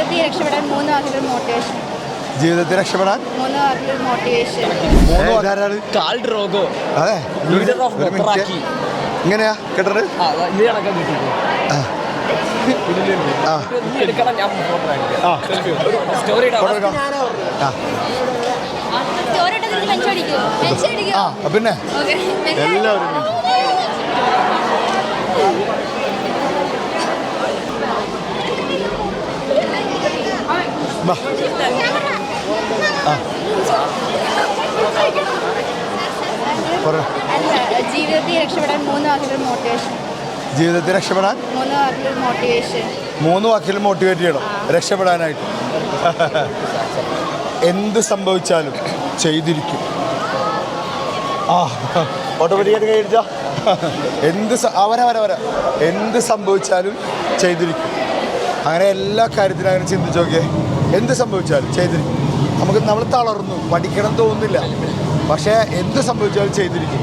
ജീവിതത്തിൽ രക്ഷപ്പെടാൻ 3 വാക്കുകൾ മോട്ടിവേഷൻ. ജീവിതത്തിൽ രക്ഷപ്പെടാൻ 3 വാക്കുകൾ മോട്ടിവേഷൻ. കാൾ ഡ്രോഗോ. അതെ, ലീഡർ ഓഫ് ബൊറാക്കി. ഇങ്ങനെയാ കേട്ടത്. പിന്നെ എല്ലാവരും ജീവിതത്തിൽ രക്ഷപ്പെടാൻ 3 വാക്കുകൾ മോട്ടിവേഷൻ. ജീവിതത്തിൽ രക്ഷപ്പെടാൻ 3 വാക്കുകൾ മോട്ടിവേഷൻ. 3 വാക്കിൽ മോട്ടിവേറ്റ് ചെയ്യണം രക്ഷപ്പെടാനായിട്ട്. എന്ത് സംഭവിച്ചാലും ചെയ്തിരിക്കും. ഓട്ടോമാറ്റിക്കായിട്ട് കഴിച്ചാ എന്ത് സംഭവിച്ചാലും ചെയ്തിരിക്കും. അങ്ങനെ എല്ലാ കാര്യത്തിനും അങ്ങനെ ചിന്തിച്ച് നോക്കിയേ. എന്ത് സംഭവിച്ചാലും ചെയ്തിരിക്കും. നമ്മൾ തളർന്നു പഠിക്കണം തോന്നുന്നില്ല, പക്ഷേ എന്ത് സംഭവിച്ചാലും ചെയ്തിരിക്കും.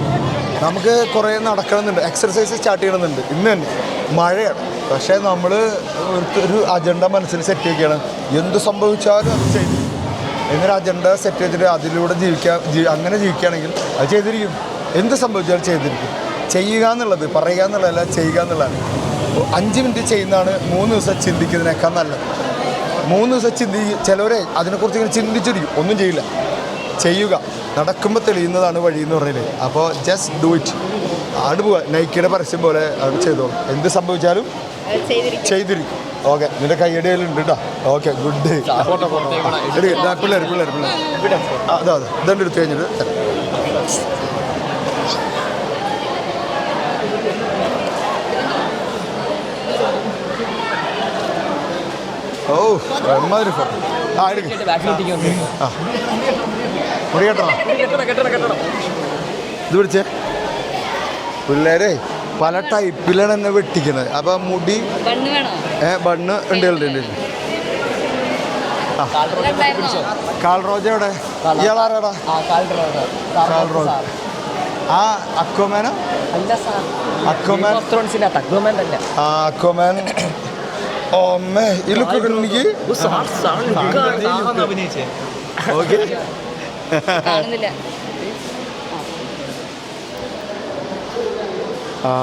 നമുക്ക് കുറേ നടക്കണമെന്നുണ്ട്, എക്സർസൈസ് സ്റ്റാർട്ട് ചെയ്യണമെന്നുണ്ട്. ഇന്ന് തന്നെ മഴയാണ്, പക്ഷേ നമ്മൾ ഒരു അജണ്ട മനസ്സിൽ സെറ്റ് ചെയ്യുകയാണ്. എന്ത് സംഭവിച്ചാലും അത് ചെയ്തിരിക്കും എന്നൊരു അജണ്ട സെറ്റ് ചെയ്തിട്ട് അതിലൂടെ അങ്ങനെ ജീവിക്കുകയാണെങ്കിൽ അത് ചെയ്തിരിക്കും. എന്ത് സംഭവിച്ചാലും ചെയ്തിരിക്കും. ചെയ്യുക എന്നുള്ളത് പറയുക എന്നുള്ളതല്ല, ചെയ്യുക എന്നുള്ളതാണ്. 5 മിനിറ്റ് ചെയ്യുന്നതാണ് 3 ദിവസം ചിന്തിക്കുന്നതിനേക്കാൾ നല്ലത്. 3 ദിവസം ചിലവരെ അതിനെക്കുറിച്ച് ഇങ്ങനെ ചിന്തിച്ചിരിക്കും, ഒന്നും ചെയ്യില്ല. ചെയ്യുക, നടക്കുമ്പോൾ തെളിയുന്നതാണ് വഴി എന്ന് പറയുന്നത്. അപ്പോൾ ജസ്റ്റ് ഡു ഇറ്റ്. ആട് പോവുക, നൈക്കിയുടെ പരസ്യം പോലെ അത് ചെയ്തോളൂ. എന്ത് സംഭവിച്ചാലും ചെയ്തിരിക്കും. ഓക്കെ, നിന്റെ കയ്യടിയിലുണ്ട് കേട്ടോ. Okay, good. പിള്ളേർ അതെ ഇതെൻ്റെ എടുത്ത് കഴിഞ്ഞിട്ട് ഓ എമ്മാതിരി ഫോട്ടോ. മുടി കേട്ടോ, ഇത് പിടിച്ചേ. പിള്ളേരെ പല ടൈപ്പിലാണ് എന്നെ വെട്ടിക്കുന്നത്. അപ്പം മുടി ബണ്ണ് ഉണ്ട്. കാൾ റോജ എവിടെ? ഇയാളാരാടാ? കാൾ റോജ. ആ അക്വമാനോ? അക്വമാൻ. അക്വമാൻ. ഓമ്മേ, ഈ ലുക്ക് എനിക്ക് ഓക്കെ. ആ